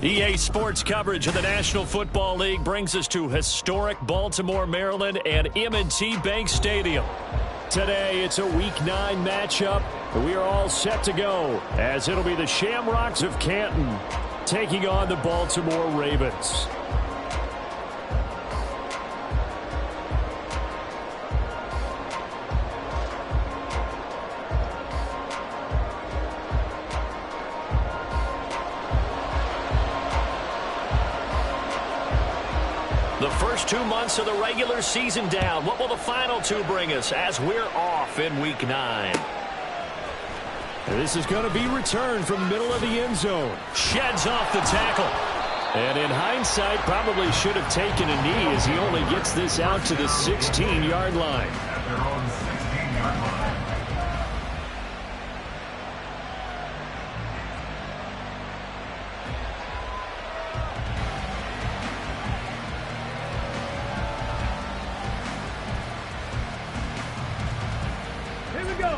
EA Sports coverage of the National Football League brings us to historic Baltimore, Maryland and M&T Bank Stadium. Today, it's a Week 9 matchup. We are all set to go as it'll be the Shamrocks of Canton taking on the Baltimore Ravens. The first 2 months of the regular season down. What will the final 2 bring us as we're off in Week 9? This is going to be returned from middle of the end zone. Sheds off the tackle. And in hindsight, probably should have taken a knee as he only gets this out to the 16-yard line.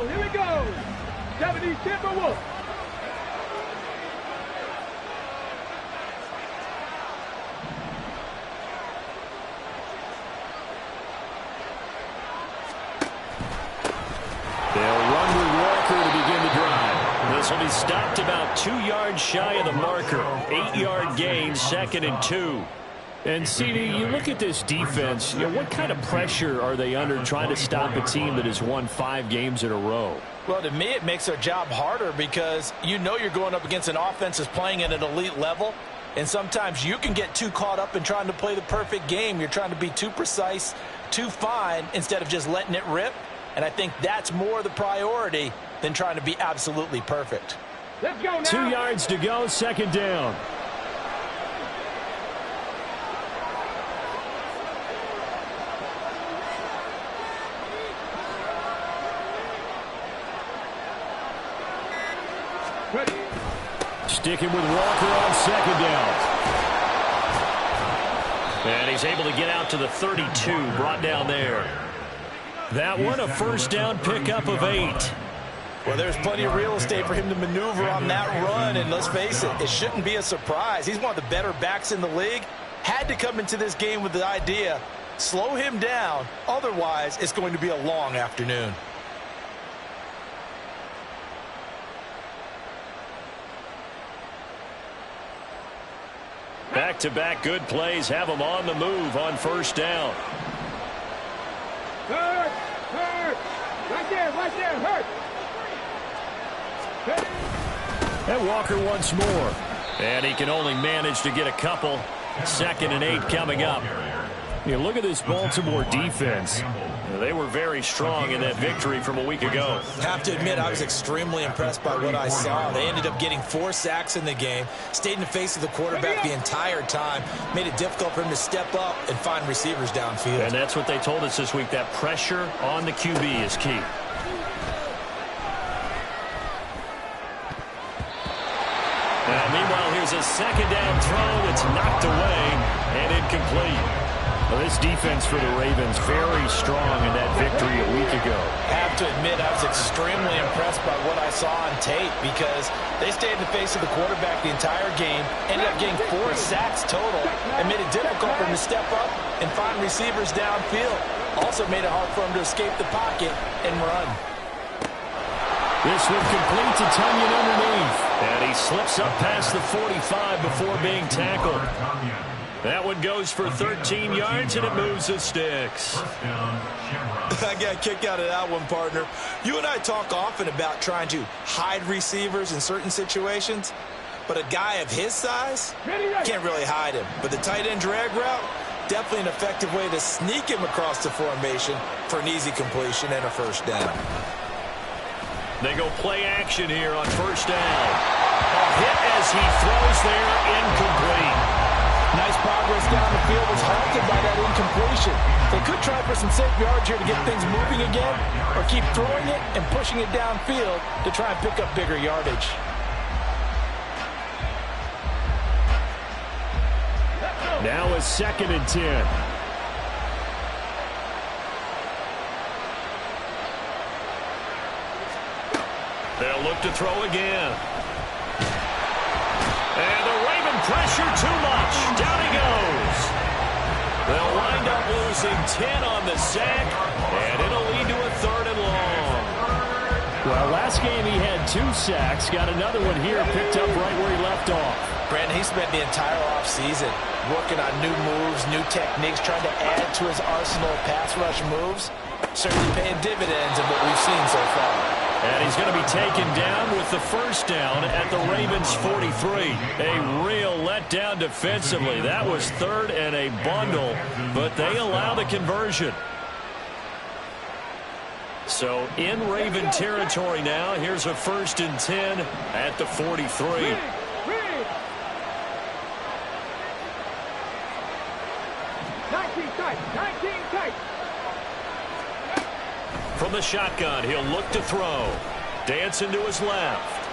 Here we go. 70 Timberwolves. They'll run with Walker to begin the drive. This will be stopped about 2 yards shy of the marker. 8-yard gain, 2nd and 2. And, CD, you look at this defense, what kind of pressure are they under trying to stop a team that has won 5 games in a row? Well, to me, it makes their job harder because you know you're going up against an offense that's playing at an elite level, and sometimes you can get too caught up in trying to play the perfect game. You're trying to be too precise, too fine, instead of just letting it rip, and I think that's more the priority than trying to be absolutely perfect. Let's go now. 2 yards to go, 2nd down. Sticking with Walker on 2nd down. And he's able to get out to the 32, brought down there. That one, a 1st down pickup of 8. Well, there's plenty of real estate for him to maneuver on that run, and let's face it, it shouldn't be a surprise. He's one of the better backs in the league. Had to come into this game with the idea, slow him down, otherwise it's going to be a long afternoon. Back-to-back good plays have them on the move on 1st down. Hurt. Right there, hurt. And Walker once more. And he can only manage to get a couple. 2nd and 8 coming up. Look at this Baltimore defense. They were very strong in that victory from a week ago. Have to admit, I was extremely impressed by what I saw. They ended up getting 4 sacks in the game, stayed in the face of the quarterback the entire time, made it difficult for him to step up and find receivers downfield. And that's what they told us this week, that pressure on the QB is key. Now, meanwhile, here's a 2nd down throw that's knocked away and incomplete. Well, this defense for the Ravens very strong in that victory a week ago. Have to admit, I was extremely impressed by what I saw on tape because they stayed in the face of the quarterback the entire game, ended up getting 4 sacks total, and made it difficult for him to step up and find receivers downfield. Also made it hard for him to escape the pocket and run. This one complete to Tunyon underneath. And he slips up past the 45 before being tackled. That one goes for 13 yards, and it moves the sticks. I got a kick out of that one, partner. You and I talk often about trying to hide receivers in certain situations, but a guy of his size can't really hide him. But the tight end drag route, definitely an effective way to sneak him across the formation for an easy completion and a 1st down. They go play action here on 1st down. A hit as he throws there, incomplete. Nice progress down the field was halted by that incompletion. They could try for some safe yards here to get things moving again, or keep throwing it and pushing it downfield to try and pick up bigger yardage. Now a 2nd and 10. They'll look to throw again. And the Raven pressure pressure too much. Down he goes. They'll wind up losing 10 on the sack, and it'll lead to a 3rd and long. Well, last game he had 2 sacks. Got another one here, picked up right where he left off. Brandon, he spent the entire offseason working on new moves, new techniques, trying to add to his arsenal of pass rush moves. Certainly paying dividends in what we've seen so far. And he's going to be taken down with the 1st down at the Ravens' 43. A real letdown defensively. That was 3rd and a bundle, but they allow the conversion. So in Raven territory now, here's a 1st and 10 at the 43. 19 tight. From the shotgun, he'll look to throw. Dancing to his left.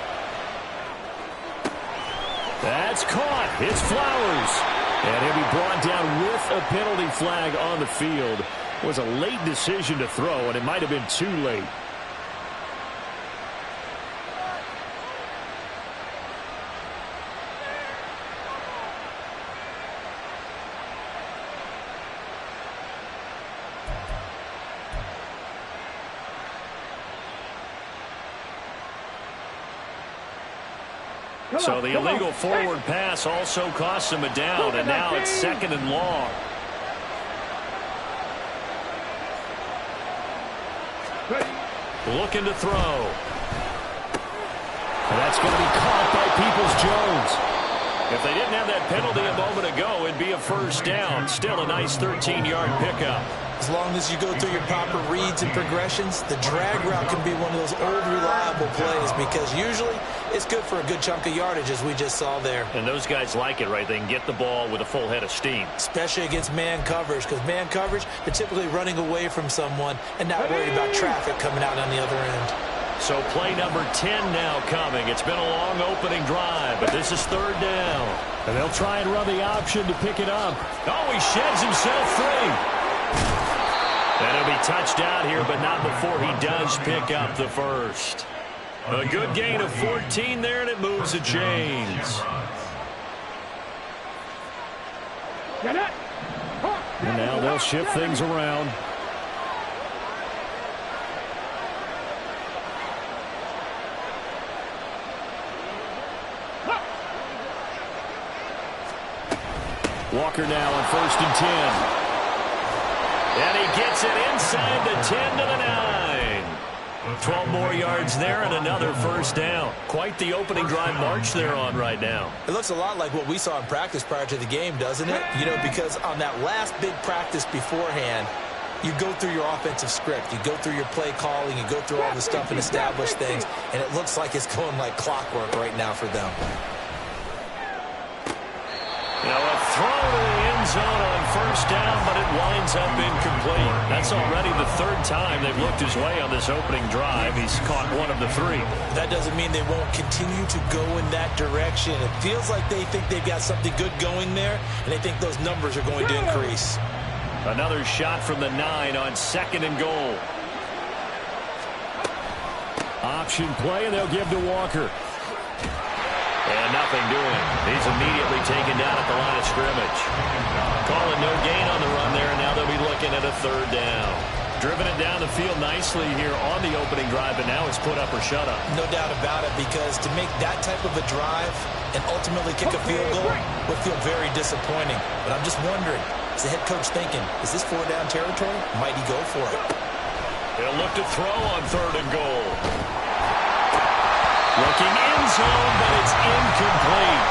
That's caught. It's Flowers. And he'll be brought down with a penalty flag on the field. It was a late decision to throw, and it might have been too late. So the illegal forward pass also costs him a down, and now it's 2nd and long. Looking to throw. And that's going to be caught by Peoples-Jones. If they didn't have that penalty a moment ago, it'd be a 1st down. Still a nice 13-yard pickup. As long as you go through your proper reads and progressions, the drag route can be one of those old reliable plays because usually it's good for a good chunk of yardage, as we just saw there. And those guys like it, right? They can get the ball with a full head of steam. Especially against man coverage, because man coverage, they're typically running away from someone and not worried about traffic coming out on the other end. So play number 10 now coming. It's been a long opening drive, but this is 3rd down. And they'll try and run the option to pick it up. Oh, he sheds himself free. And he'll be touched out here, but not before he does pick up the 1st. A good gain of 14 there, and it moves the chains. And now they'll shift things around. Walker now on 1st and 10. And he gets it inside the 10 to the 9. 12 more yards there and another 1st down. Quite the opening drive march they're on right now. It looks a lot like what we saw in practice prior to the game, doesn't it? You know, because on that last big practice beforehand, you go through your offensive script. You go through your play calling. You go through all the stuff and establish things. And it looks like it's going like clockwork right now for them. Now a throw to the end zone on 1st down, but it winds up incomplete. That's already the 3rd time they've looked his way on this opening drive. He's caught 1 of the 3. That doesn't mean they won't continue to go in that direction. It feels like they think they've got something good going there, and they think those numbers are going to increase. Another shot from the 9 on 2nd and goal. Option play, and they'll give to Walker. And nothing doing. He's immediately taken down at the line of scrimmage. Calling no gain on the run there, and now they'll be looking at a 3rd down. Driven it down the field nicely here on the opening drive, but now it's put up or shut up. No doubt about it, because to make that type of a drive and ultimately kick a field goal would feel very disappointing. But I'm just wondering, is the head coach thinking, is this 4-down territory? Might he go for it? He'll look to throw on 3rd and goal. Looking end zone, but it's incomplete.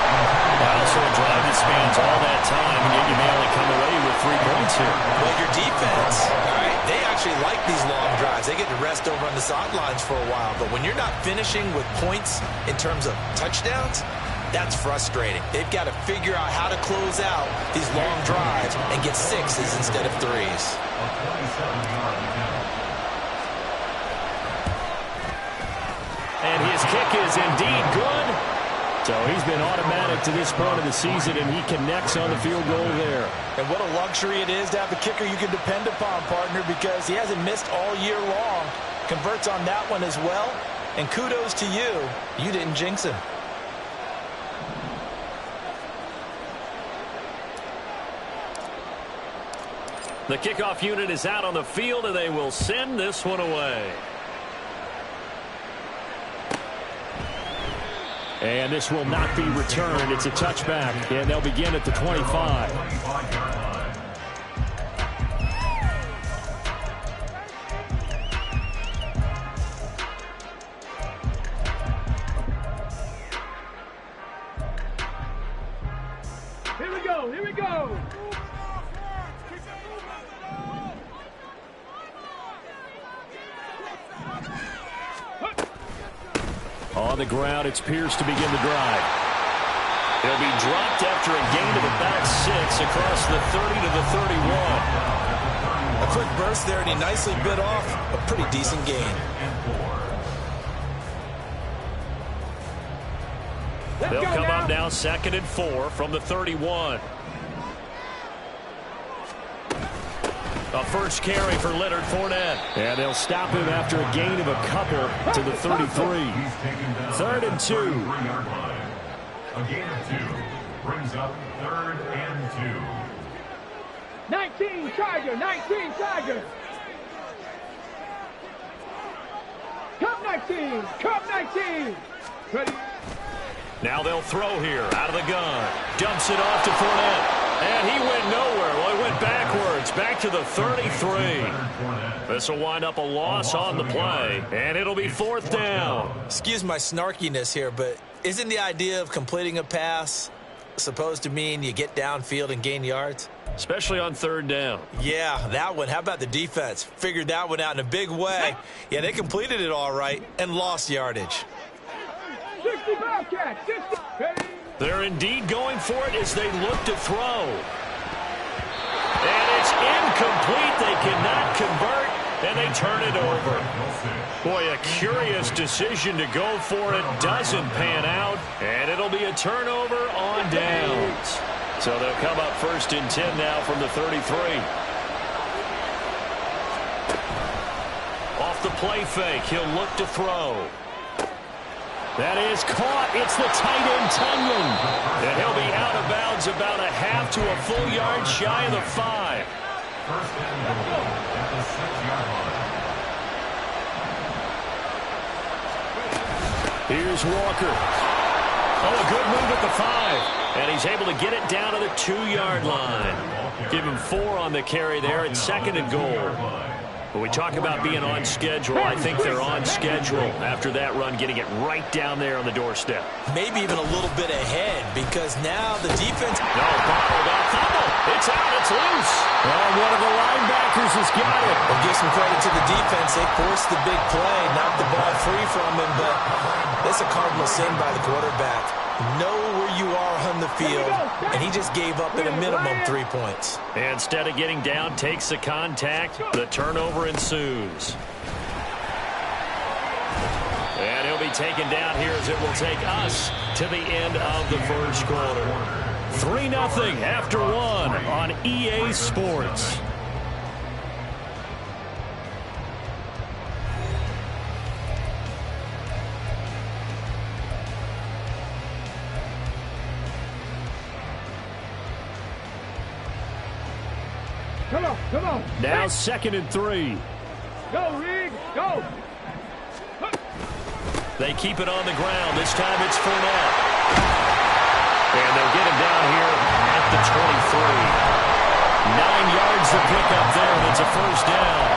Also a drive that spans all that time, and yet you may only come away with 3 points here. Well, your defense, all right, they actually like these long drives. They get to rest over on the sidelines for a while. But when you're not finishing with points in terms of touchdowns, that's frustrating. They've got to figure out how to close out these long drives and get 6s instead of 3s. And his kick is indeed good. So he's been automatic to this point of the season, and he connects on the field goal there. And what a luxury it is to have a kicker you can depend upon, partner, because he hasn't missed all year long. Converts on that one as well. And kudos to you. You didn't jinx him. The kickoff unit is out on the field, and they will send this one away. And this will not be returned. It's a touchback, and they'll begin at the 25. Here we go, here we go. On the ground, it's Pierce to begin the drive. He'll be dropped after a gain of about 6 across the 30 to the 31. A quick burst there, and he nicely bit off a pretty decent gain. They'll come up now 2nd and 4 from the 31. A first carry for Leonard Fournette. And they'll stop him after a gain of a couple to the 33. 3rd and 2. A gain of 2 brings up 3rd and 2. 19 Charger, 19 Charger. Cup 19, Cup 19. Ready. Now they'll throw here out of the gun. Dumps it off to Fournette. And he went nowhere. Well, he went backwards, back to the 33. This will wind up a loss on the play, and it'll be 4th down. Excuse my snarkiness here, but isn't the idea of completing a pass supposed to mean you get downfield and gain yards? Especially on 3rd down. Yeah, that one. How about the defense? Figured that one out in a big way. Yeah, they completed it all right and lost yardage. 60 Bobcats, 60. Ready. They're indeed going for it as they look to throw. And it's incomplete. They cannot convert, and they turn it over. Boy, a curious decision to go for it. Doesn't pan out, and it'll be a turnover on downs. So they'll come up 1st and 10 now from the 33. Off the play fake, he'll look to throw. That is caught. It's the tight end, Tunyon. And he'll be out of bounds about a half to a full yard shy of the 5. 1st and goal at the 6-yard line. Here's Walker. Oh, a good move at the 5. And he's able to get it down to the 2-yard line. Give him 4 on the carry there at 2nd and goal. When we talk about being on schedule, I think they're on schedule after that run, getting it right down there on the doorstep. Maybe even a little bit ahead, because now the defense... No, bottled up. Fumble. It's out. It's loose. And one of the linebackers has got it. We'll give some credit to the defense. They forced the big play, knocked the ball free from him, but that's a cardinal sin by the quarterback. Know where you are on the field, and he just gave up at a minimum 3 points. Instead of getting down, takes the contact. The turnover ensues. And he'll be taken down here as it will take us to the end of the 1st quarter. 3-0 after 1 on EA Sports. Come on, come on. Now 2nd and 3. Go, Reed, go. They keep it on the ground. This time it's Fournette. And they'll get him down here at the 23. 9 yards to pick up there, and it's a 1st down.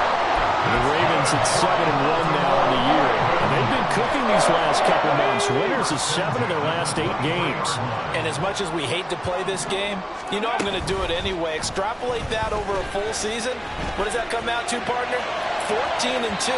The Ravens at 7-1 now on the year. And they've been cooking these last couple months. Winners of 7 of their last 8 games. And as much as we hate to play this game, you know I'm going to do it anyway. Extrapolate that over a full season. What does that come out to, partner? 14-2.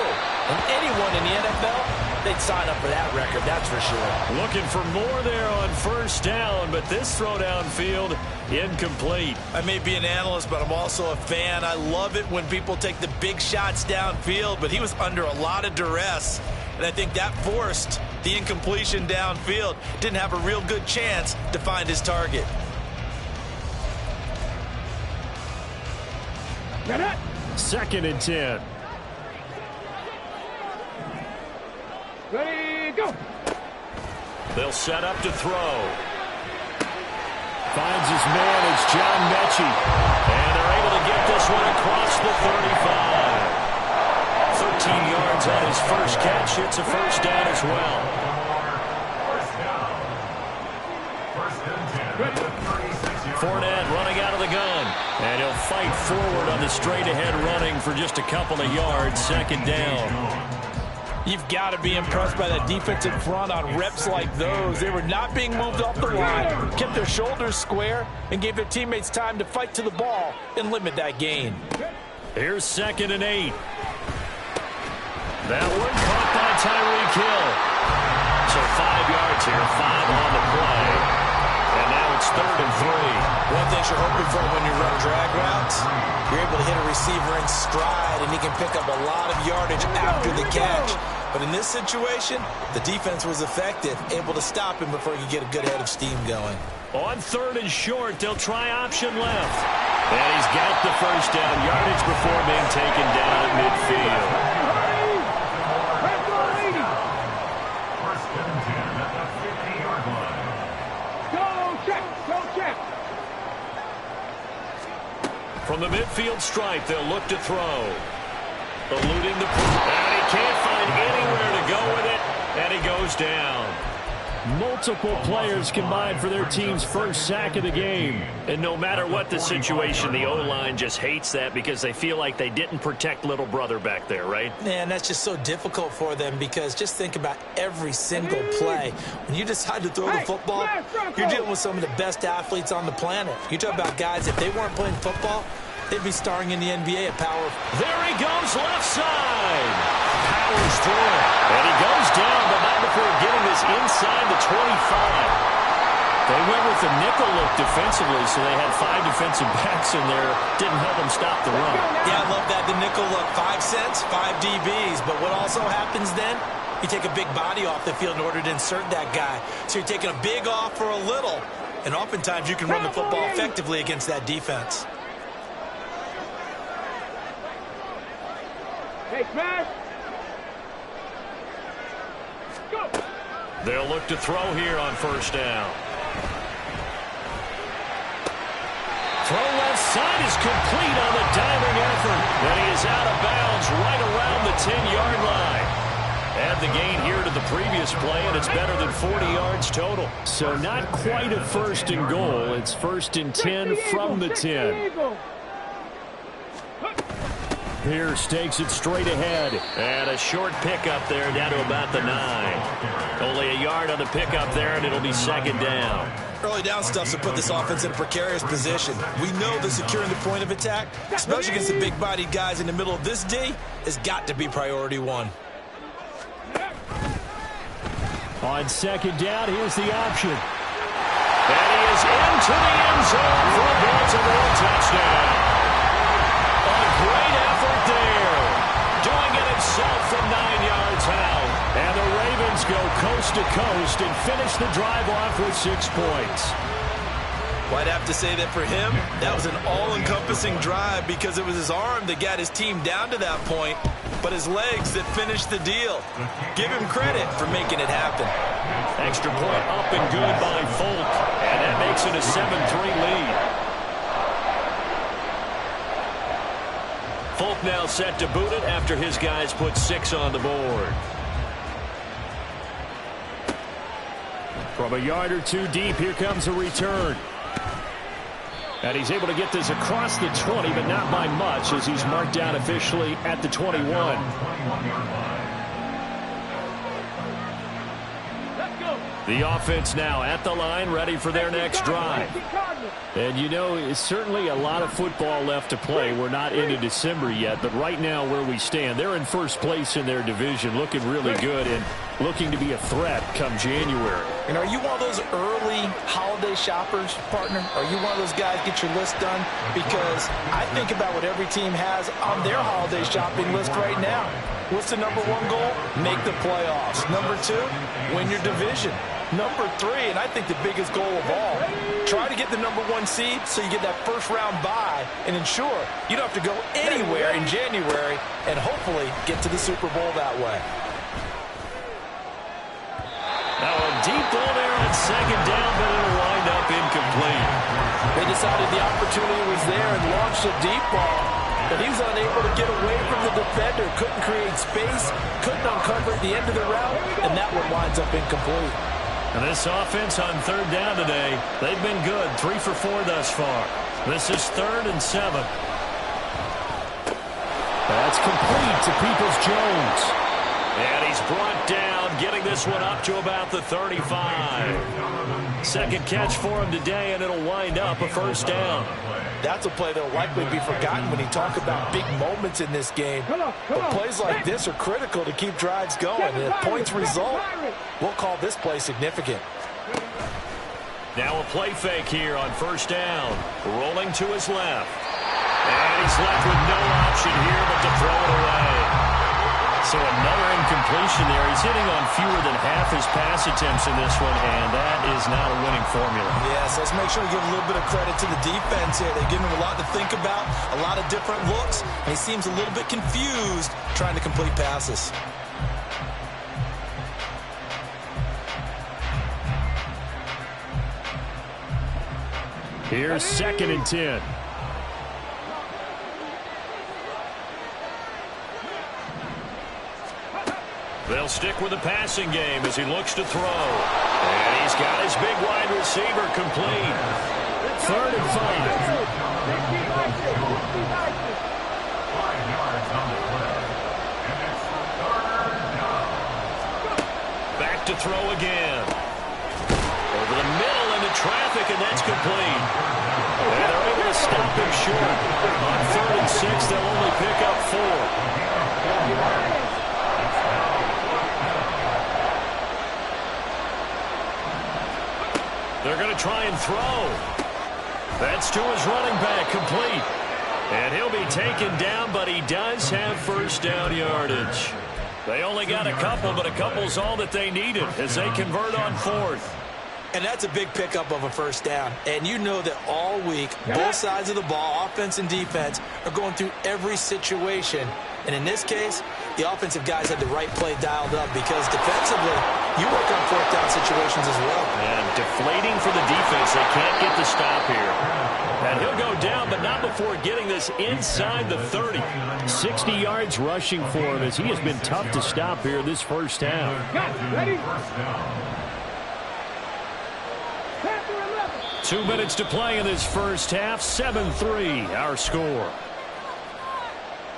And anyone in the NFL, they'd sign up for that record, that's for sure. Looking for more there on 1st down, but this throw downfield incomplete. I may be an analyst, but I'm also a fan. I love it when people take the big shots downfield, but he was under a lot of duress. And I think that forced the incompletion downfield. Didn't have a real good chance to find his target. Get it. 2nd and 10. Ready, go. They'll set up to throw. Finds his man. It's John Mechie. And they're able to get this one across the 35. 13 yards on his first catch. It's a first down as well. Fournette running out of the gun. And he'll fight forward on the straight-ahead running for just a couple of yards. Second down. You've got to be impressed by that defensive front on reps like those. They were not being moved off the line, kept their shoulders square, and gave their teammates time to fight to the ball and limit that gain. Here's 2nd and 8. That one caught by Tyreek Hill. So 5 yards here, 5 on the play. And now it's 3rd and 3. One thing you're hoping for when you run drag routes, you're able to hit a receiver in stride, and he can pick up a lot of yardage after the catch. But in this situation, the defense was effective, able to stop him before he could get a good head of steam going. On 3rd and short, they'll try option left. And he's got the first down yardage before being taken down at midfield. From the midfield stripe, they'll look to throw. Eluding the and he can't find anywhere to go with it, and he goes down. Multiple players combined for their team's first sack of the game. And no matter what the situation, the O-line just hates that because they feel like they didn't protect little brother back there, right? Man, that's just so difficult for them because just think about every single play. When you decide to throw the football, you're dealing with some of the best athletes on the planet. You talk about guys, if they weren't playing football, they'd be starring in the NBA at power. There he goes, left side. Powers through it. And he goes down, but not before getting this inside the 25. They went with the nickel look defensively, so they had 5 defensive backs in there. Didn't help them stop the run. Yeah, I love that, the nickel look. 5 cents, 5 DBs. But what also happens then, you take a big body off the field in order to insert that guy. So you're taking a big off for a little. And oftentimes you can run the football effectively against that defense. Hey, smash! Go! They'll look to throw here on first down. Throw left side is complete on the diving effort. And he is out of bounds right around the 10-yard line. Add the gain here to the previous play, and it's better than 40 yards total. So not quite a 1st and goal. It's 1st and 10 from the 10. Pierce takes it straight ahead. And a short pickup there down to about the 9. Only a yard on the pickup there, and it'll be 2nd down. Early down stuff to put this offense in a precarious position. We know that securing the point of attack, especially against the big-bodied guys in the middle of this D, has got to be priority 1. On 2nd down, here's the option. And he is into the end zone for a Baltimore touchdown. A great effort there. Doing it himself from 9 yards out. And the Ravens go coast to coast and finish the drive off with 6 points. Well, I'd have to say that for him, that was an all-encompassing drive because it was his arm that got his team down to that point, but his legs that finished the deal. Give him credit for making it happen. Extra point up and good by Folk, and that makes it a 7-3 lead. Folk now set to boot it after his guys put 6 on the board. From a yard or 2 deep, here comes a return. And he's able to get this across the 20, but not by much, as he's marked down officially at the 21. The offense now at the line, ready for their next drive. And, you know, it's certainly a lot of football left to play. We're not into December yet, but right now where we stand, they're in first place in their division, looking really good and looking to be a threat come January. And are you one of those early holiday shoppers, partner? Are you one of those guys get your list done? Because I think about what every team has on their holiday shopping list right now. What's the number 1 goal? Make the playoffs. Number 2, win your division. Number 3, and I think the biggest goal of all, try to get the number 1 seed so you get that first-round bye and ensure you don't have to go anywhere in January and hopefully get to the Super Bowl that way. Now a deep ball there on 2nd down, but it'll wind up incomplete. They decided the opportunity was there and launched a deep ball. And he was unable to get away from the defender. Couldn't create space. Couldn't uncover at the end of the route. And that one winds up incomplete. And this offense on third down today, they've been good. 3 for 4 thus far. This is 3rd and 7. That's complete to Peoples-Jones. And he's brought down, getting this one up to about the 35. Second catch for him today, and it'll wind up a first down. That's a play that will likely be forgotten when you talk about big moments in this game. But plays like this are critical to keep drives going. And if points result, we'll call this play significant. Now a play fake here on first down. Rolling to his left. And he's left with no option here but to throw it away. So another incompletion there. He's hitting on fewer than half his pass attempts in this one, and that is not a winning formula. Yes, let's make sure we give a little bit of credit to the defense here. They've given him a lot to think about, a lot of different looks, and he seems a little bit confused trying to complete passes. Here's 2nd and 10. They'll stick with the passing game as he looks to throw. And he's got his big wide receiver complete. 3rd and 5. 5 yards on the play. And it's 3rd down. Back to throw again. Over the middle into traffic, and that's complete. And they're able to stop him short. On 3rd and 6, they'll only pick up 4. They're going to try and throw. That's to his running back, complete. And he'll be taken down, but he does have first down yardage. They only got a couple, but a couple's all that they needed as they convert on 4th. And that's a big pickup of a first down. And you know that all week, both sides of the ball, offense and defense, are going through every situation. And in this case, the offensive guys had the right play dialed up because defensively, you work on 4th down situations as well. And deflating for the defense. They can't get the stop here. And he'll go down, but not before getting this inside the 30. 60 yards rushing for him as he has been tough to stop here this first half. Ready? 2 minutes to play in this first half. 7-3 our score.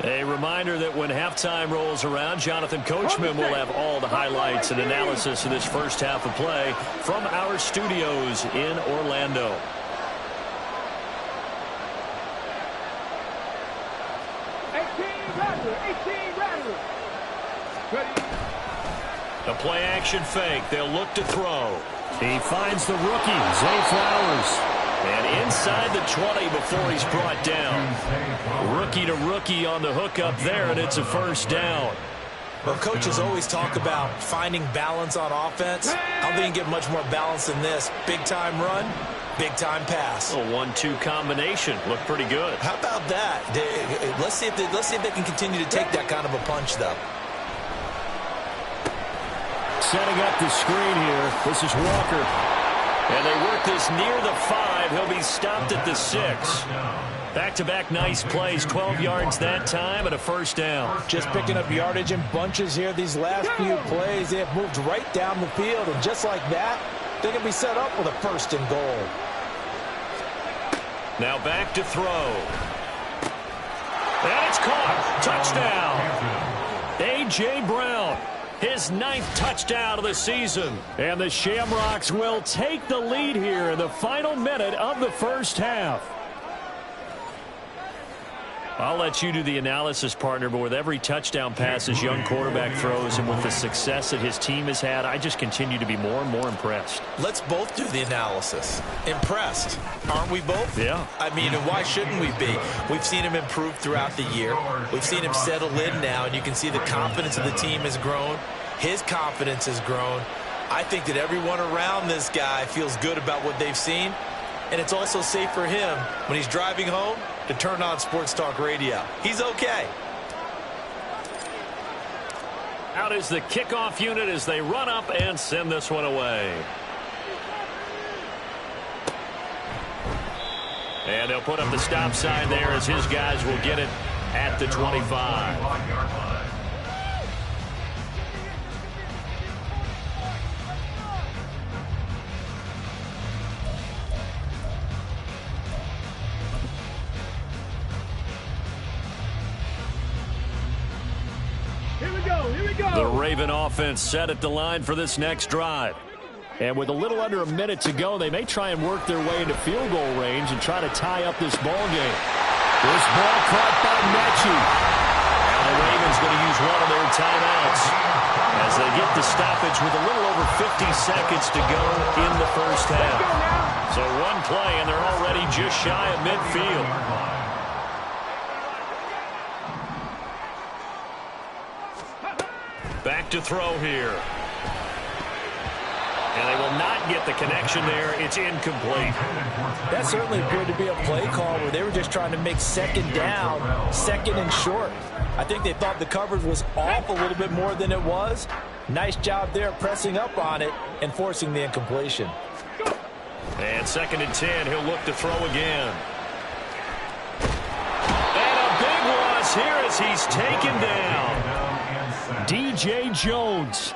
A reminder that when halftime rolls around, Jonathan Coachman will have all the highlights and analysis of this first half of play from our studios in Orlando. A play action fake. They'll look to throw. He finds the rookie, Zay Flowers. And inside the 20 before he's brought down. Rookie to rookie on the hook up there, and it's a first down. Well, coaches always talk about finding balance on offense. I don't think you can get much more balance than this. Big-time run, big-time pass. A 1-2 combination. Looked pretty good. How about that? Let's see if they can continue to take that kind of a punch, though. Setting up the screen here. This is Walker. And they work this near the 5. He'll be stopped at the 6. Back-to-back nice plays. 12 yards that time and a first down. Just picking up yardage in bunches here. These last few plays, they have moved right down the field. And just like that, they can be set up with a 1st and goal. Now back to throw. And it's caught. Touchdown. A.J. Brown. His 9th touchdown of the season. And the Shamrocks will take the lead here in the final minute of the first half. I'll let you do the analysis, partner, but with every touchdown pass his young quarterback throws and with the success that his team has had, I just continue to be more and more impressed. Let's both do the analysis. Impressed, aren't we both? Yeah. I mean, and why shouldn't we be? We've seen him improve throughout the year. We've seen him settle in now, and you can see the confidence of the team has grown. His confidence has grown. I think that everyone around this guy feels good about what they've seen, and it's also safe for him when he's driving home to turn on Sports Talk Radio. He's okay. Out is the kickoff unit as they run up and send this one away. And they'll put up the stop sign there as his guys will get it at the 25. The Raven offense set at the line for this next drive. And with a little under a minute to go, they may try and work their way into field goal range and try to tie up this ball game. This ball caught by Mechie. Now the Ravens going to use one of their timeouts as they get the stoppage with a little over 50 seconds to go in the first half. So one play, and they're already just shy of midfield. Back to throw here. And they will not get the connection there. It's incomplete. That certainly appeared to be a play call where they were just trying to make second down, second and short. I think they thought the coverage was off a little bit more than it was. Nice job there pressing up on it and forcing the incompletion. And 2nd and 10, he'll look to throw again. And a big loss here as he's taken down. DJ Jones.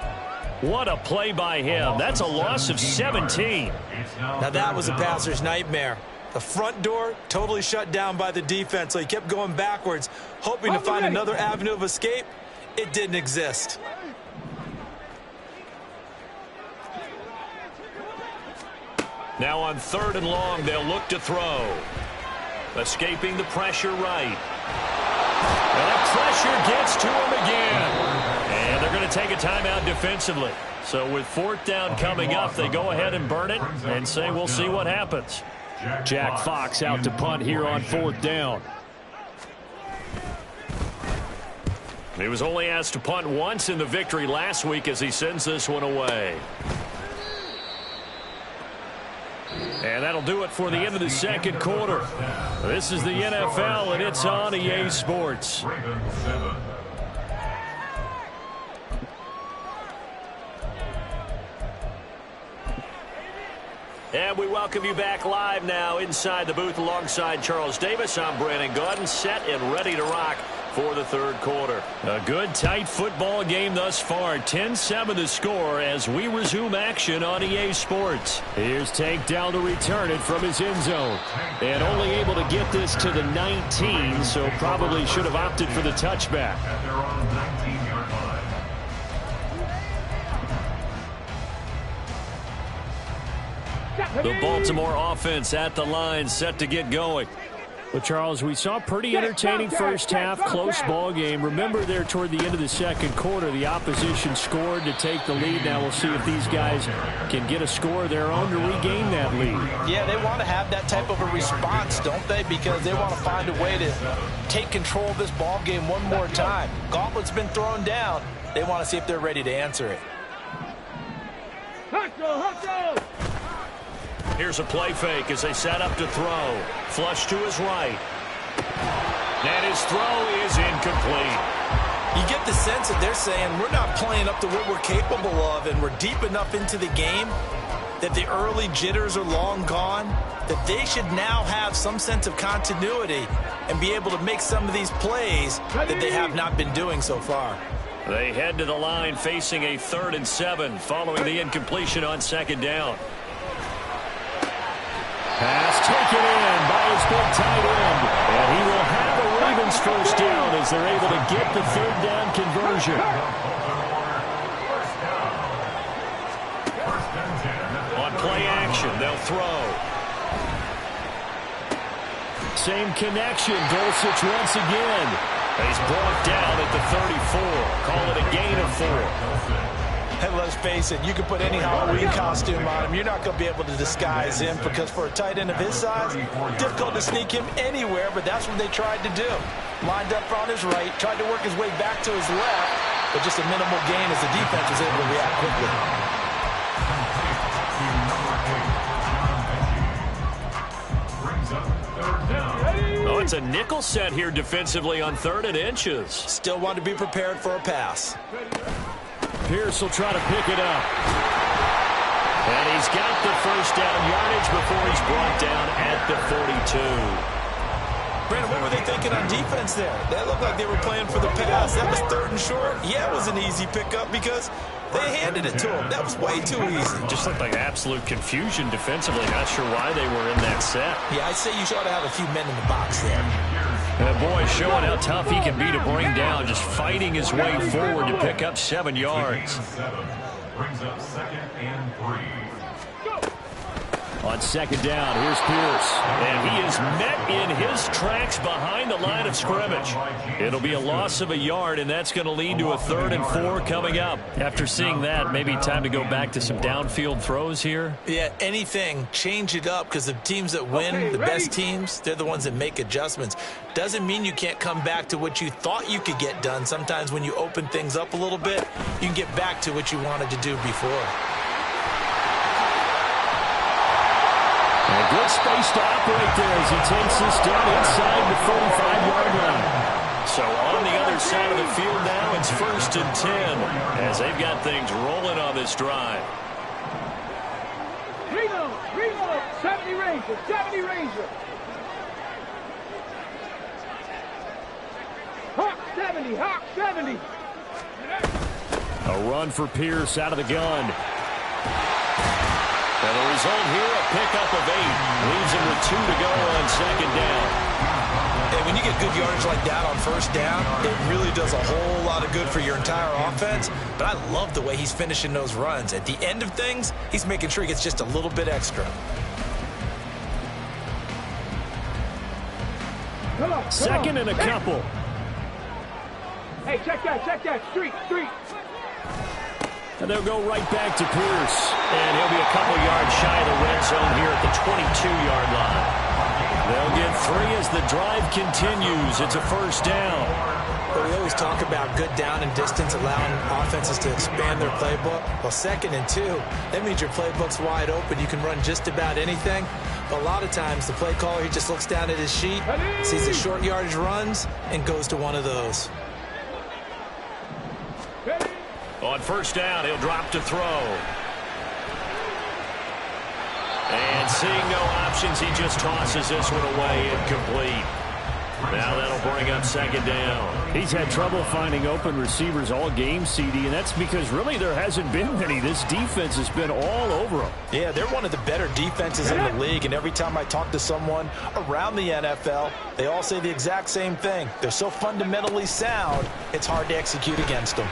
What a play by him. That's a loss of 17. Now that was a passer's nightmare. The front door totally shut down by the defense, so he kept going backwards, hoping to find another avenue of escape. It didn't exist. Now on 3rd and long, they'll look to throw. Escaping the pressure right. And that pressure gets to him again. And they're going to take a timeout defensively. So with 4th down coming up, they go ahead and burn it and say we'll see what happens. Jack Fox out to punt here on 4th down. He was only asked to punt once in the victory last week as he sends this one away. And that'll do it for the end of the 2nd quarter. This is the NFL, and it's on EA Sports. And we welcome you back live now inside the booth alongside Charles Davis. I'm Brandon Gaudin, set and ready to rock for the 3rd quarter. A good, tight football game thus far. 10-7 the score as we resume action on EA Sports. Here's Tank down to return it from his end zone. And only able to get this to the 19, so probably should have opted for the touchback. The Baltimore offense at the line, set to get going. Well, Charles, we saw a pretty entertaining first half, close ball game. Remember there toward the end of the 2nd quarter, the opposition scored to take the lead. Now we'll see if these guys can get a score of their own to regain that lead. Yeah, they want to have that type of a response, don't they? Because they want to find a way to take control of this ball game one more time. Gauntlet's been thrown down. They want to see if they're ready to answer it. Hustle! Here's a play fake as they set up to throw. Flush to his right. And his throw is incomplete. You get the sense that they're saying we're not playing up to what we're capable of, and we're deep enough into the game that the early jitters are long gone, that they should now have some sense of continuity and be able to make some of these plays that they have not been doing so far. They head to the line facing a 3rd and 7 following the incompletion on 2nd down. Pass taken in by his big tight end. And he will have a Ravens first down as they're able to get the 3rd down conversion. On play action, they'll throw. Same connection. Dulcich once again. He's brought down at the 34. Call it a gain of 4. And let's face it, you can put any Halloween costume on him. You're not going to be able to disguise him because for a tight end of his size, difficult to sneak him anywhere, but that's what they tried to do. Lined up on his right, tried to work his way back to his left, but just a minimal gain as the defense was able to react quickly. Oh, it's a nickel set here defensively on 3rd and inches. Still want to be prepared for a pass. Pierce will try to pick it up. And he's got the first down yardage before he's brought down at the 42. Brandon, what were they thinking on defense there? That looked like they were playing for the pass. That was 3rd and short. Yeah, it was an easy pickup because they handed it to him. That was way too easy. Just looked like absolute confusion defensively. Not sure why they were in that set. Yeah, I'd say you ought to have a few men in the box there. And the boy showing how tough he can be to bring down, just fighting his way forward to pick up 7 yards. Brings up 2nd and 3. On 2nd down, here's Pierce. And he is met in his tracks behind the line of scrimmage. It'll be a loss of a yard, and that's going to lead to a 3rd and 4 coming up. After seeing that, maybe time to go back to some downfield throws here. Yeah, anything, change it up, because the teams that win, the best teams, they're the ones that make adjustments. Doesn't mean you can't come back to what you thought you could get done. Sometimes when you open things up a little bit, you can get back to what you wanted to do before. And good space to operate there as he takes this down inside the 45-yard line. So on the other side of the field now, it's 1st and 10 as they've got things rolling on this drive. Reload, 70 Ranger, 70 Ranger. Hawk 70. A run for Pierce out of the gun. And the result here, a pickup of 8. Leaves him with 2 to go on 2nd down. And when you get good yardage like that on 1st down, it really does a whole lot of good for your entire offense. But I love the way he's finishing those runs. At the end of things, he's making sure he gets just a little bit extra. 2nd and a couple. Hey, check that. Street. And they'll go right back to Pierce. And he'll be a couple yards shy of the red zone here at the 22-yard line. They'll get 3 as the drive continues. It's a 1st down. Well, we always talk about good down and distance, allowing offenses to expand their playbook. Well, 2nd and 2, that means your playbook's wide open. You can run just about anything. But a lot of times, the play caller, he just looks down at his sheet, sees the short yardage runs, and goes to one of those. On 1st down, he'll drop to throw. And seeing no options, he just tosses this one away, incomplete. Now that'll bring up 2nd down. He's had trouble finding open receivers all game, CD, and that's because really there hasn't been many. This defense has been all over them. Yeah, they're one of the better defenses in the league, and every time I talk to someone around the NFL, they all say the exact same thing. They're so fundamentally sound, it's hard to execute against them.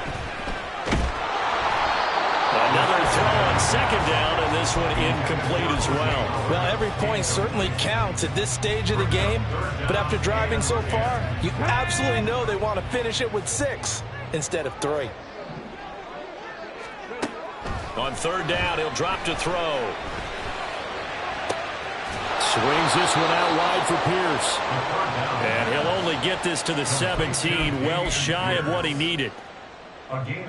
Another throw on 2nd down, and this one incomplete as well. Well, every point certainly counts at this stage of the game, but after driving so far, you absolutely know they want to finish it with 6 instead of 3. On 3rd down, he'll drop to throw. Swings this one out wide for Pierce. And he'll only get this to the 17, well shy of what he needed.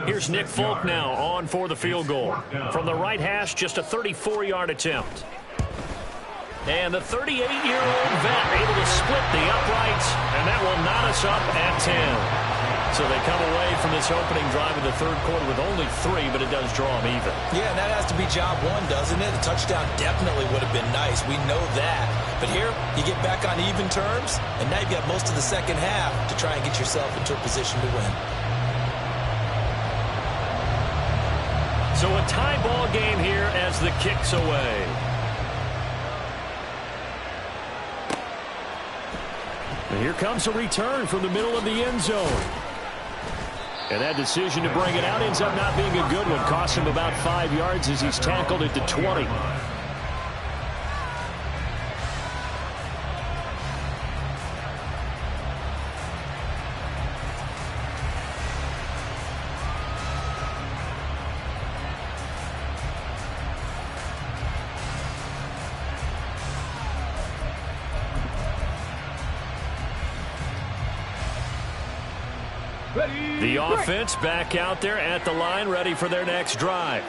Here's Nick Folk now on for the field goal. From the right hash, just a 34-yard attempt. And the 38-year-old vet able to split the uprights, and that will knot us up at 10. So they come away from this opening drive in the 3rd quarter with only 3, but it does draw them even. Yeah, and that has to be job 1, doesn't it? The touchdown definitely would have been nice. We know that. But here, you get back on even terms, and now you've got most of the 2nd half to try and get yourself into a position to win. So a tie ball game here as the kick's away. And here comes a return from the middle of the end zone. And that decision to bring it out ends up not being a good one. Costs him about 5 yards as he's tackled at the 20. The offense back out there at the line, ready for their next drive.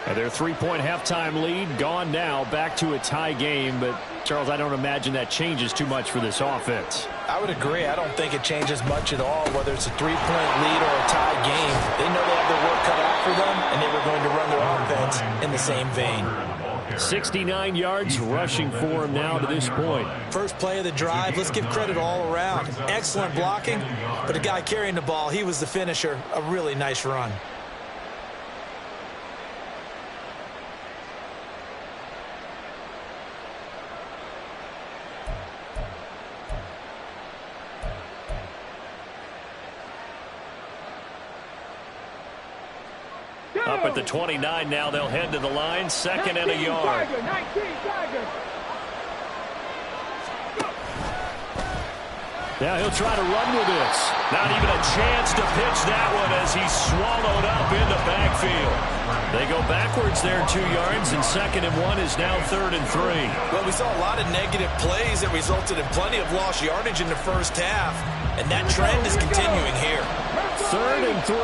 And their 3-point halftime lead gone now, back to a tie game. But, Charles, I don't imagine that changes too much for this offense. I would agree. I don't think it changes much at all, whether it's a 3-point lead or a tie game. They know they have their work cut out for them, and they were going to run their offense in the same vein. 69 yards rushing for him now to this point. First play of the drive, let's give credit all around. Excellent blocking, but the guy carrying the ball, he was the finisher. A really nice run. Up at the 29 now, they'll head to the line, second and a yard. Now he'll try to run with this. Not even a chance to pitch that one as he's swallowed up in the backfield. They go backwards there 2 yards, and second and 1 is now 3rd and 3. Well, we saw a lot of negative plays that resulted in plenty of lost yardage in the first half, and that trend is continuing here. 3rd and 3.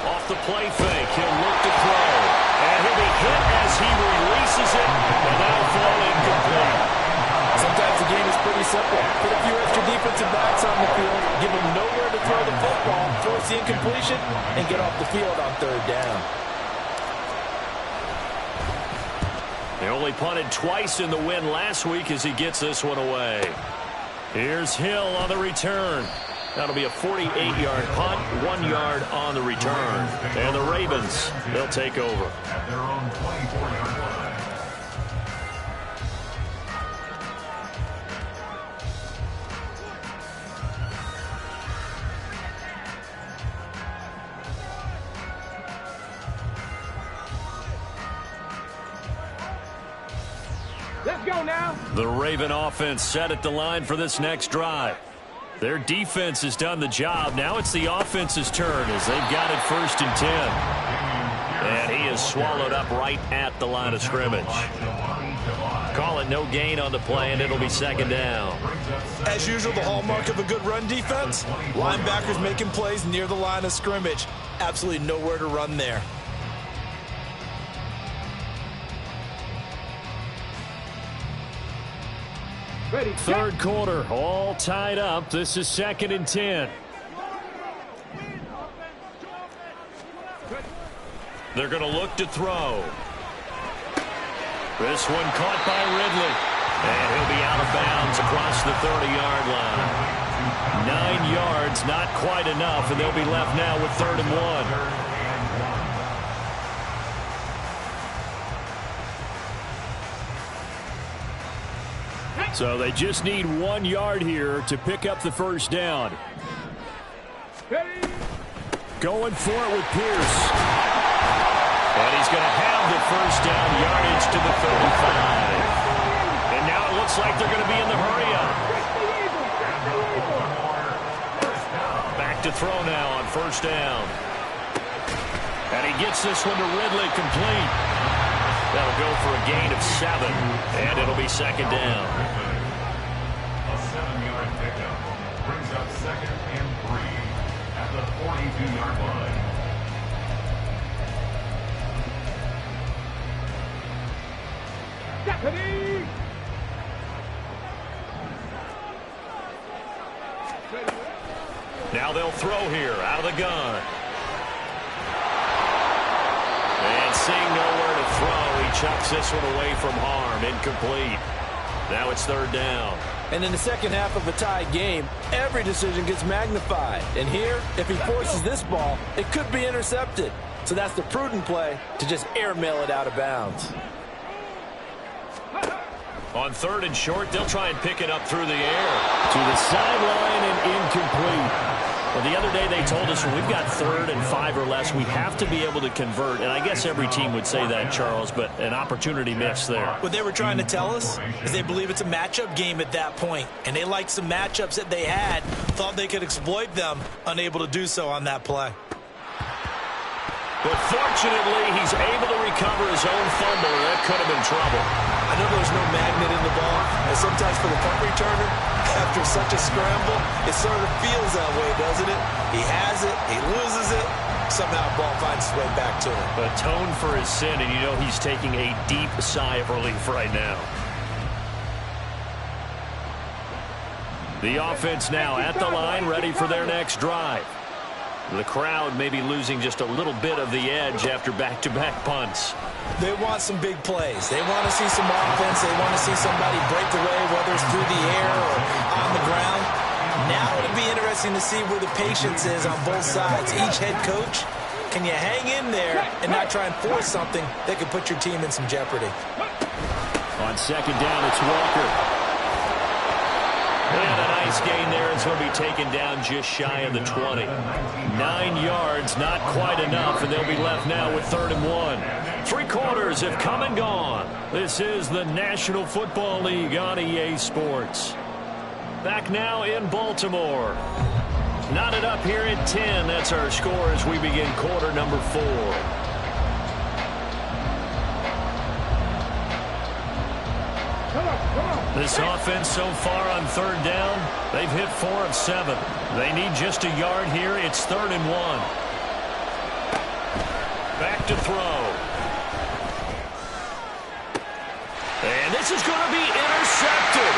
Off the play fake, he'll look to throw. And he'll be hit as he releases it, and that'll fall incomplete. Sometimes the game is pretty simple. Put a few extra defensive backs on the field, give them nowhere to throw the football, force the incompletion, and get off the field on 3rd down. They only punted twice in the win last week as he gets this one away. Here's Hill on the return. That'll be a 48-yard punt, 1 yard on the return. And the Ravens, they'll take over. At their own 24-yard line. Let's go now. The Raven offense set at the line for this next drive. Their defense has done the job. Now it's the offense's turn as they've got it 1st and 10. And he is swallowed up right at the line of scrimmage. Call it no gain on the play, and it'll be 2nd down. As usual, the hallmark of a good run defense, linebackers making plays near the line of scrimmage. Absolutely nowhere to run there. Ready, 3rd quarter, all tied up. This is 2nd and 10. They're going to look to throw. This one caught by Ridley. And he'll be out of bounds across the 30-yard line. 9 yards, not quite enough, and they'll be left now with 3rd and 1. So they just need 1 yard here to pick up the 1st down. Going for it with Pierce. And he's going to have the 1st down, yardage to the 35. And now it looks like they're going to be in the hurry-up. Back to throw now on 1st down. And he gets this one to Ridley complete. That'll go for a gain of 7, and it'll be 2nd down. A 7-yard pickup brings up 2nd and 3 at the 42-yard line. Deputy! Now they'll throw here out of the gun. And seeing nowhere to throw, he chucks this one away from harm. Incomplete. Now it's 3rd down. And in the second half of a tied game, every decision gets magnified. And here, if he forces this ball, it could be intercepted. So that's the prudent play to just airmail it out of bounds. On 3rd and short, they'll try and pick it up through the air. To the sideline and incomplete. Well, the other day they told us when we've got 3rd and 5 or less, we have to be able to convert. And I guess every team would say that, Charles, but an opportunity missed there. What they were trying to tell us is they believe it's a matchup game at that point, and they liked some matchups that they had, thought they could exploit them, unable to do so on that play. But fortunately, he's able to recover his own fumble, and that could have been trouble. I know there's no magnet in the ball, and sometimes for the punt returner, after such a scramble, it sort of feels that way, doesn't it? He has it, he loses it, somehow the ball finds its way back to him. Atone for his sin, and you know he's taking a deep sigh of relief right now. The offense now at the line, ready for their next drive. The crowd may be losing just a little bit of the edge after back-to-back punts. They want some big plays. They want to see some offense. They want to see somebody break away, whether it's through the air or on the ground. Now it'll be interesting to see where the patience is on both sides. Each head coach, can you hang in there and not try and force something that could put your team in some jeopardy? On second down, it's Walker. And a nice gain there. It's going to be taken down just shy of the 20. 9 yards, not quite enough, and they'll be left now with 3rd and 1. 3 quarters have come and gone. This is the National Football League on EA Sports. Back now in Baltimore. Knotted up here at 10. That's our score as we begin quarter number 4. This offense so far on 3rd down, they've hit 4 of 7. They need just a yard here. It's 3rd and 1. Back to throw. And this is going to be intercepted.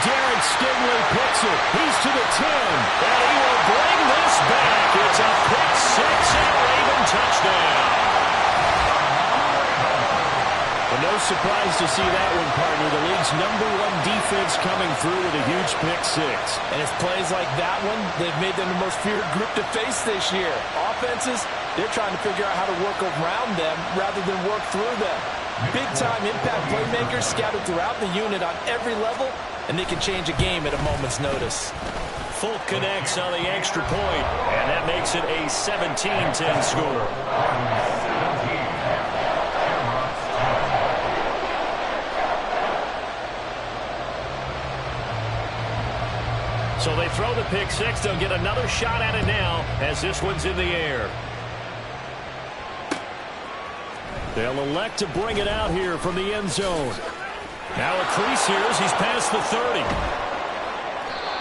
Derek Stingley picks it. He's to the 10. And he will bring this back. It's a pick 6 and a Raven touchdown. Well, no surprise to see that one, partner. The league's #1 defense coming through with a huge pick 6. And it's plays like that one, they've made them the most feared group to face this year. Offenses, they're trying to figure out how to work around them rather than work through them. Big-time impact playmakers scattered throughout the unit on every level, and they can change a game at a moment's notice. Fulk connects on the extra point, and that makes it a 17-10 score. So they throw the pick 6. They'll get another shot at it now as this one's in the air. They'll elect to bring it out here from the end zone. Now a crease here as he's past the 30.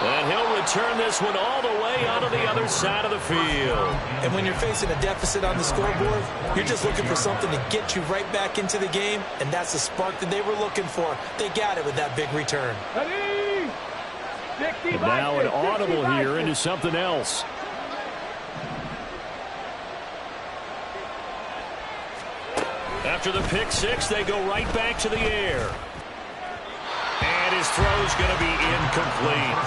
And he'll return this one all the way onto the other side of the field. And when you're facing a deficit on the scoreboard, you're just looking for something to get you right back into the game, and that's the spark that they were looking for. They got it with that big return. And now an audible here into something else. After the pick 6, they go right back to the air. And his throw's going to be incomplete.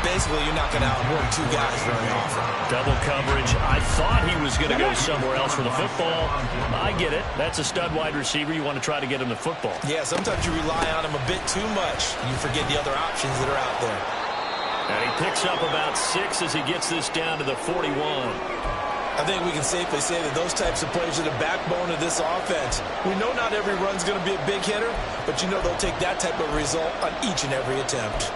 Basically, you're not going to outwork 2 guys very often. Double coverage. I thought he was going to go somewhere else for the football. I get it. That's a stud wide receiver. You want to try to get him the football. Yeah, sometimes you rely on him a bit too much. You forget the other options that are out there. And he picks up about 6 as he gets this down to the 41. I think we can safely say that those types of plays are the backbone of this offense. We know not every run's going to be a big hitter, but you know they'll take that type of result on each and every attempt.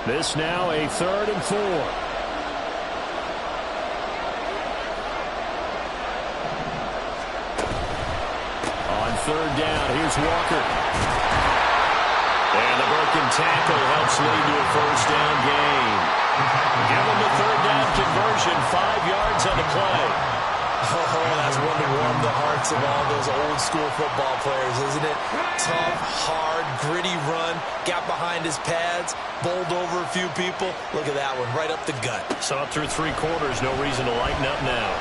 This now a 3rd and 4. On 3rd down, here's Walker. And the broken tackle helps lead to a 1st down gain. Give him the 3rd down conversion, 5 yards on the play. Oh, that's one to warm the hearts of all those old school football players, isn't it? Tough, hard, gritty run, got behind his pads, bowled over a few people. Look at that one, right up the gut. Saw it through 3 quarters, no reason to lighten up now.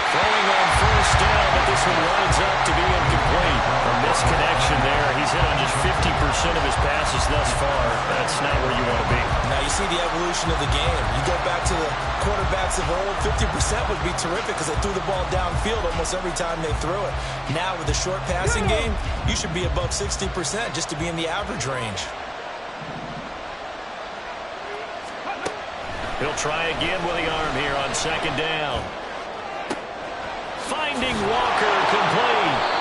Throwing on 1st down, but this one winds up to be incomplete. A misconnection there. He's hit on just 50% of his passes thus far. That's not where you want to be. Now you see the evolution of the game. You go back to the quarterbacks of old, 50% would be terrific because they threw the ball downfield almost every time they threw it. Now with the short passing game, you should be above 60% just to be in the average range. He'll try again with the arm here on 2nd down. Finding Walker complete.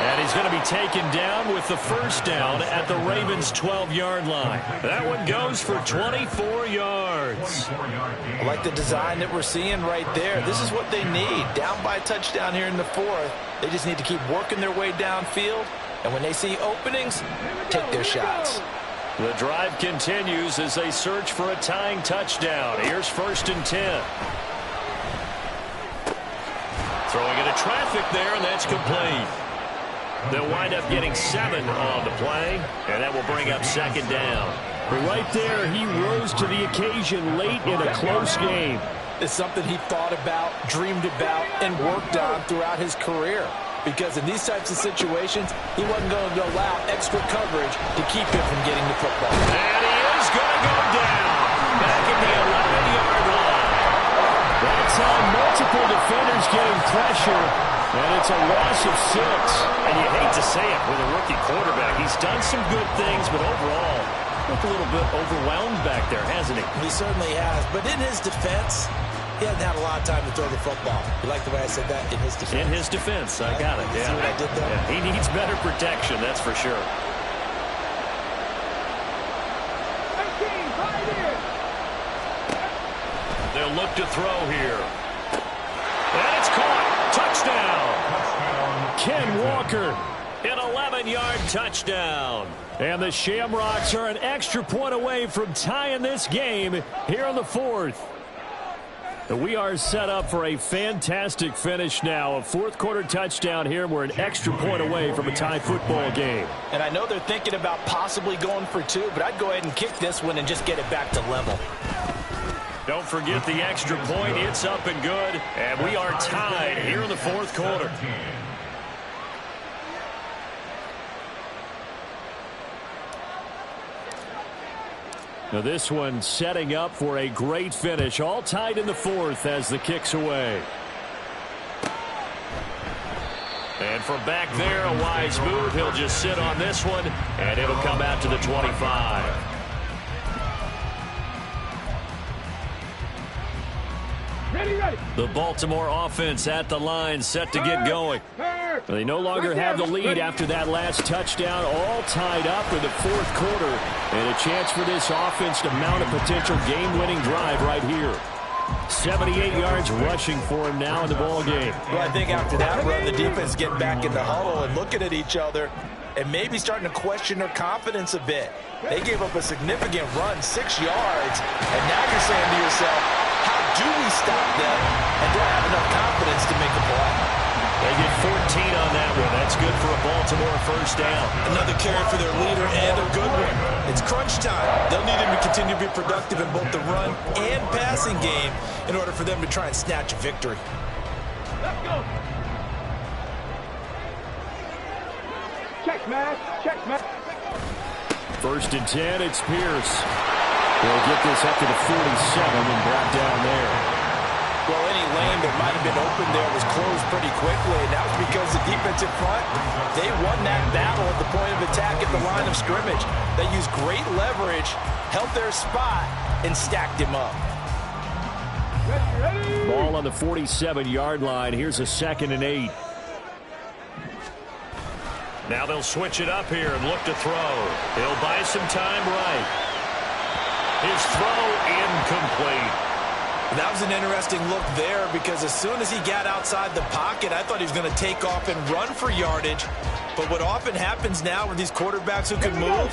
And he's going to be taken down with the 1st down at the Ravens' 12-yard line. That one goes for 24 yards. I like the design that we're seeing right there. This is what they need. Down by a touchdown here in the 4th. They just need to keep working their way downfield. And when they see openings, take their shots. The drive continues as they search for a tying touchdown. Here's 1st and 10. Throwing into traffic there, and that's complete. They'll wind up getting 7 on the play, and that will bring up second down. But right there, he rose to the occasion late in a close game. It's something he thought about, dreamed about, and worked on throughout his career. Because in these types of situations, he wasn't going to allow extra coverage to keep him from getting the football. And he is going to go down back at the 11-yard line. That time, multiple defenders getting pressure, and it's a loss of 6. And you hate to say it with a rookie quarterback. He's done some good things, but overall, looked a little bit overwhelmed back there, hasn't he? He certainly has. But in his defense, he hasn't had a lot of time to throw the football. You like the way I said that? In his defense. In his defense. I got it. Yeah. See what I did there? Yeah. He needs better protection, that's for sure. 18, right in. They'll look to throw here. And it's caught. Touchdown. Ken Walker. An 11-yard touchdown. And the Shamrocks are an extra point away from tying this game here in the 4th. We are set up for a fantastic finish now. A fourth-quarter touchdown here. We're an extra point away from a tie football game. And I know they're thinking about possibly going for 2, but I'd go ahead and kick this one and just get it back to level. Don't forget the extra point. It's up and good. And we are tied here in the 4th quarter. Now this one setting up for a great finish. All tied in the 4th as the kick's away. And from back there, a wise move. He'll just sit on this one, and it'll come out to the 25. Ready. The Baltimore offense at the line, set to get going. They no longer have the lead after that last touchdown. All tied up in the 4th quarter. And a chance for this offense to mount a potential game-winning drive right here. 78 yards rushing for him now in the ball game. Well, I think after that run, the defense getting back in the huddle and looking at each other and maybe starting to question their confidence a bit. They gave up a significant run, 6 yards, and now you're saying to yourself, how do we stop them and don't have enough confidence to make a play? They get 14 on that one. That's good for a Baltimore first down. Another carry for their leader and a good one. It's crunch time. They'll need him to continue to be productive in both the run and passing game in order for them to try and snatch a victory. Let's go. Check, man. Check, man. 1st and 10, it's Pierce. They'll get this up to the 47 and brought down there. Well, any lane that might have been open there was closed pretty quickly, and that was because the defense in front, they won that battle at the point of attack at the line of scrimmage. They used great leverage, held their spot, and stacked him up. Ready. Ball on the 47-yard line. Here's a 2nd and 8. Now they'll switch it up here and look to throw. He'll buy some time right. His throw incomplete. That was an interesting look there because as soon as he got outside the pocket, I thought he was going to take off and run for yardage. But what often happens now with these quarterbacks who can move,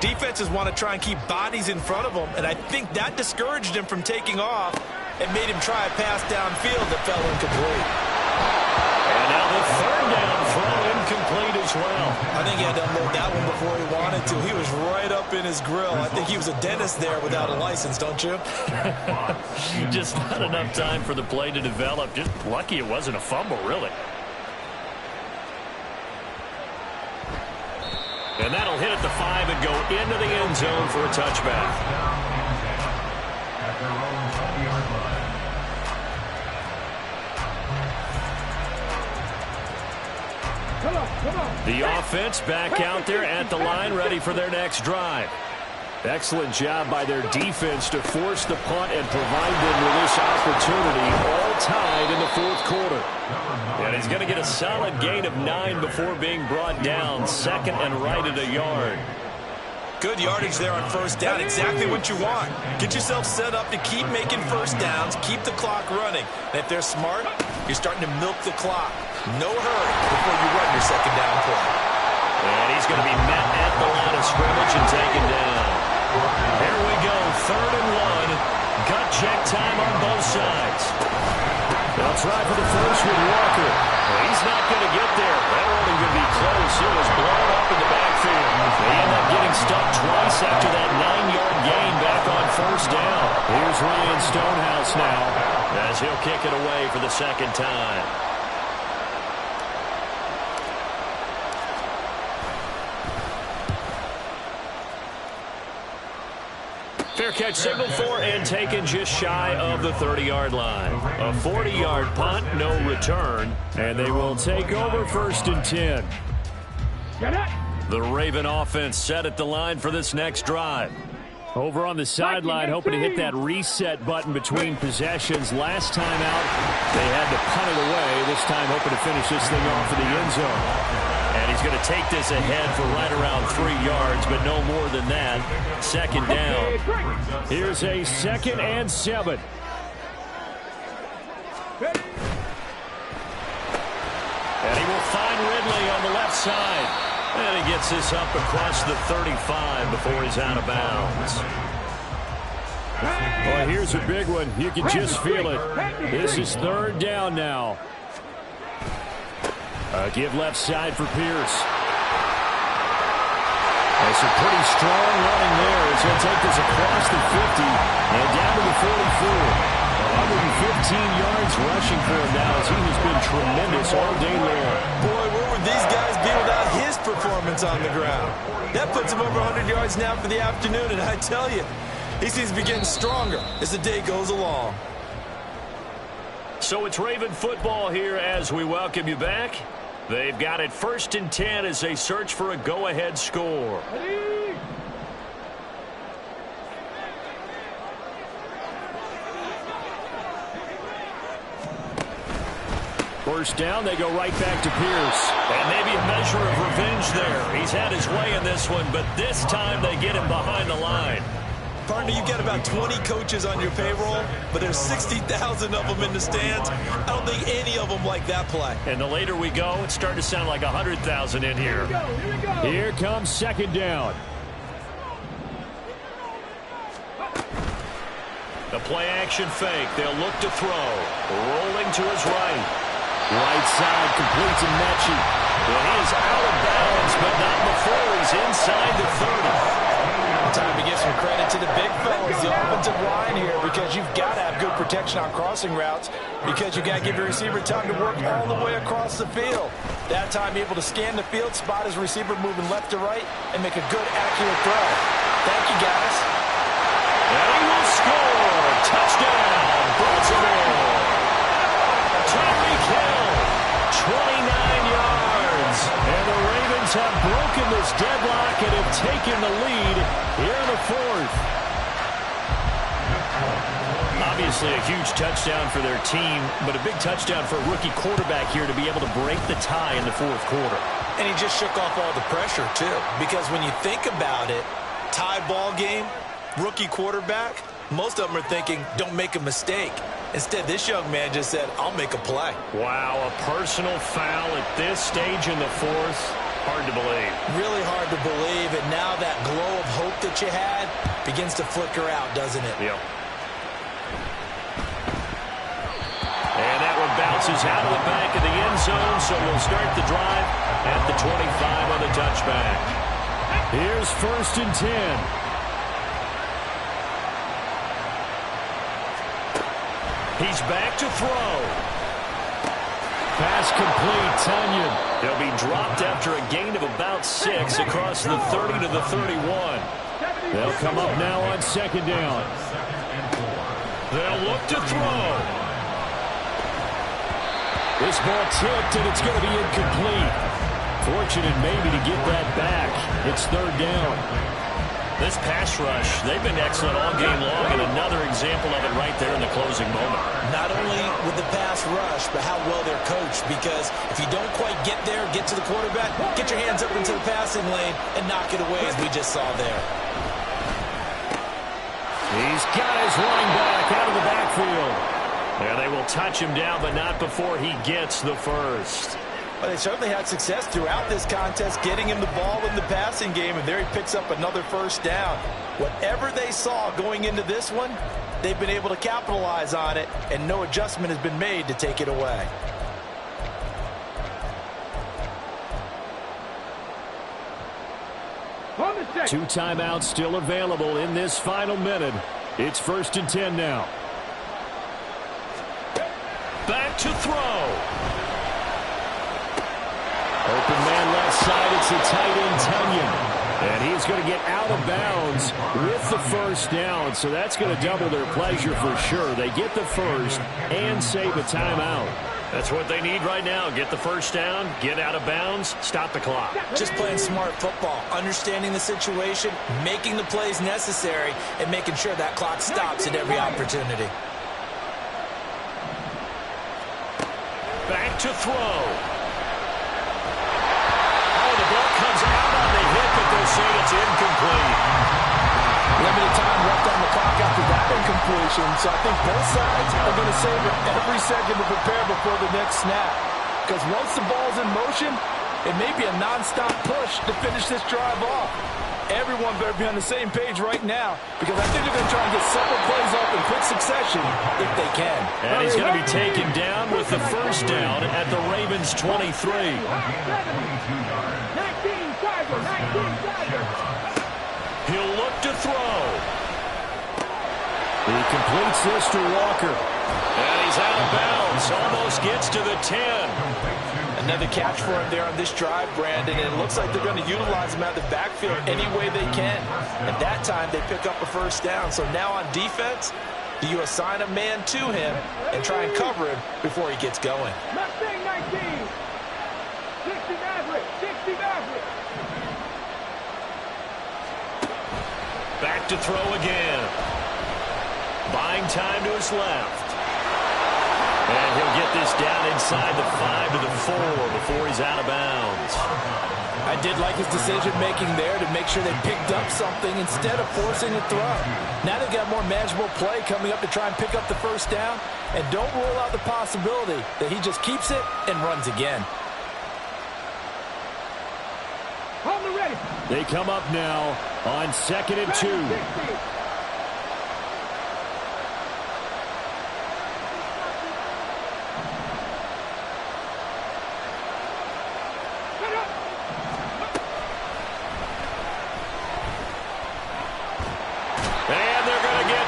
defenses want to try and keep bodies in front of them, and I think that discouraged him from taking off and made him try a pass downfield that fell incomplete. And now the 3rd down throw incomplete as well. I think he had to unload that one before he wanted to. He was right up in his grill. I think he was a dentist there without a license, don't you? Just not enough time for the play to develop. Just lucky it wasn't a fumble, really. And that'll hit at the 5 and go into the end zone for a touchback. At their own 20-yard line. Come on. The offense back out there at the line, ready for their next drive. Excellent job by their defense to force the punt and provide them with this opportunity, all tied in the 4th quarter. And he's going to get a solid gain of 9 before being brought down. 2nd and right at a yard. Good yardage there on 1st down. Exactly what you want. Get yourself set up to keep making 1st downs, keep the clock running. And if they're smart, you're starting to milk the clock. No hurry before you run your 2nd down play. And he's going to be met at the line of scrimmage and taken down. Here we go, 3rd and 1. Gut check time on both sides. They'll try for the first with Walker. Well, he's not going to get there. That only going to be close. pursuit is blown up in the backfield. They end up getting stuck twice after that 9-yard gain back on first down. Here's Ryan Stonehouse now as he'll kick it away for the second time. Fair catch signaled for and taken just shy of the 30-yard line. A 40-yard punt, no return, and they will take over 1st and 10. The Raven offense set at the line for this next drive. Over on the sideline, hoping to hit that reset button between possessions. Last time out, they had to punt it away. This time, hoping to finish this thing off in the end zone. And he's going to take this ahead for right around 3 yards, but no more than that. Second down. Here's a 2nd and 7. And he will find Ridley on the left side. And he gets this up across the 35 before he's out of bounds. Well, here's a big one. You can just feel it. This is 3rd down now. Give left side for Pierce. That's a pretty strong running there. He's going to take this across the 50 and down to the 44. 115 yards rushing for him now as he has been tremendous all day long. Boy, where would these guys be without his performance on the ground? That puts him over 100 yards now for the afternoon, and I tell you, he seems to be getting stronger as the day goes along. So it's Raven football here as we welcome you back. They've got it 1st and 10 as they search for a go-ahead score. First down, they go right back to Pierce. And maybe a measure of revenge there. He's had his way in this one, but this time they get him behind the line. Partner, you've got about 20 coaches on your payroll, but there's 60,000 of them in the stands. I don't think any of them like that play. And the later we go, it's starting to sound like 100,000 in here. Here comes 2nd down. The play action fake. They'll look to throw. Rolling to his right. Right side completes to Mechie. And he is out of bounds, but not before he's inside the 30. Time to give some credit to the big fellas, the offensive line here, because you've got to have good protection on crossing routes, because you've got to give your receiver time to work all the way across the field. That time able to scan the field, spot his receiver moving left to right, and make a good, accurate throw. Thank you, guys. And he will score. Touchdown, Baltimore. Tyreek Hill, 29 yards. And the Ravens have broken this deadlock and have taken the lead here in the 4th. Obviously a huge touchdown for their team, but a big touchdown for a rookie quarterback here to be able to break the tie in the 4th quarter. And he just shook off all the pressure, too. Because when you think about it, tie ball game, rookie quarterback, most of them are thinking, don't make a mistake. Instead, this young man just said, I'll make a play. Wow, a personal foul at this stage in the 4th. Hard to believe. Really hard to believe, and now that glow of hope that you had begins to flicker out, doesn't it? Yep. And that one bounces out of the back of the end zone, so we'll start the drive at the 25 on the touchback. Here's 1st and 10. He's back to throw. Pass complete, Tunyon. They'll be dropped after a gain of about 6 across the 30 to the 31. They'll come up now on 2nd down. They'll look to throw. This ball tipped, and it's going to be incomplete. Fortunate maybe to get that back. It's 3rd down. This pass rush, they've been excellent all game long, and another example of it right there in the closing moment. Not only with the pass rush, but how well they're coached, because if you don't quite get there, get to the quarterback, get your hands up into the passing lane and knock it away, as we just saw there. He's got his running back out of the backfield. Yeah, they will touch him down, but not before he gets the first. Well, they certainly had success throughout this contest, getting him the ball in the passing game, and there he picks up another first down. Whatever they saw going into this one, they've been able to capitalize on it, and no adjustment has been made to take it away. On the set. 2 timeouts still available in this final minute. It's 1st and 10 now. Back to throw. Open man left side. It's the tight end, Tunyon. And he's going to get out of bounds with the first down. So that's going to double their pleasure for sure. They get the first and save a timeout. That's what they need right now. Get the first down, get out of bounds, stop the clock. Just playing smart football, understanding the situation, making the plays necessary, and making sure that clock stops at every opportunity. Back to throw. Oh, the ball comes out on the hit, but they'll say it's incomplete. Limited time left on the clock after that incompletion, so I think both sides are going to savor every second to prepare before the next snap. Because once the ball's in motion, it may be a non-stop push to finish this drive off. Everyone better be on the same page right now, because I think they're going to try and get several plays off in quick succession if they can. And he's going to be taken down with the first down at the Ravens 23. 19 Tiger, 19 Tiger. He'll look to throw. He completes this to Walker. And he's out of bounds. Almost gets to the 10. Another catch for him there on this drive, Brandon, and it looks like they're going to utilize him out of the backfield any way they can. And that time they pick up a first down. So now on defense, do you assign a man to him and try and cover him before he gets going? Mustang 19. 60 Maverick, 60 Maverick. Back to throw again. Buying time to his left. And he'll get this down inside the 5 to the 4 before he's out of bounds. I did like his decision-making there to make sure they picked up something instead of forcing a throw. Now they've got more manageable play coming up to try and pick up the first down. And don't rule out the possibility that he just keeps it and runs again. On the ready. They come up now on 2nd and 2. 60.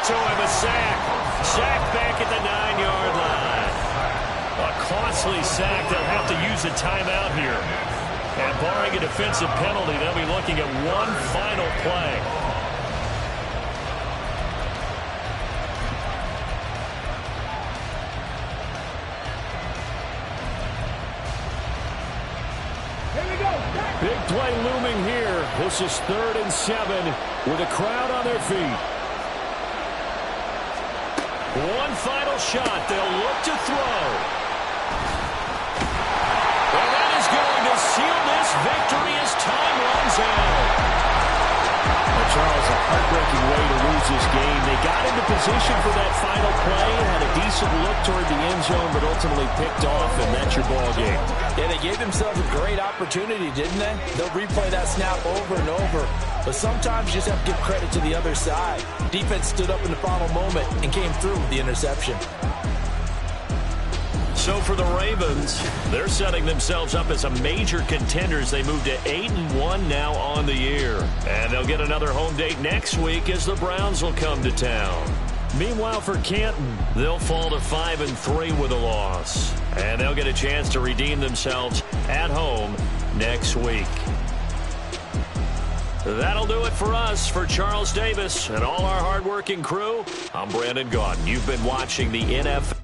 To him, a sack. Sack back at the 9-yard line. A costly sack. They'll have to use a timeout here. And barring a defensive penalty, they'll be looking at one final play. Here we go. Big play looming here. This is 3rd and 7 with a crowd on their feet. One final shot. They'll look to throw. And that is going to seal this victory as time runs out. Charles, a heartbreaking way to lose this game. They got into position for that final play, had a decent look toward the end zone, but ultimately picked off, and that's your ball game. Yeah, they gave themselves a great opportunity, didn't they? They'll replay that snap over and over. But sometimes you just have to give credit to the other side. Defense stood up in the final moment and came through with the interception. So for the Ravens, they're setting themselves up as a major contender as they move to 8-1 now on the year. And they'll get another home date next week as the Browns will come to town. Meanwhile, for Canton, they'll fall to 5-3 with a loss. And they'll get a chance to redeem themselves at home next week. That'll do it for us. For Charles Davis and all our hardworking crew, I'm Brandon Gaudin. You've been watching the NFL.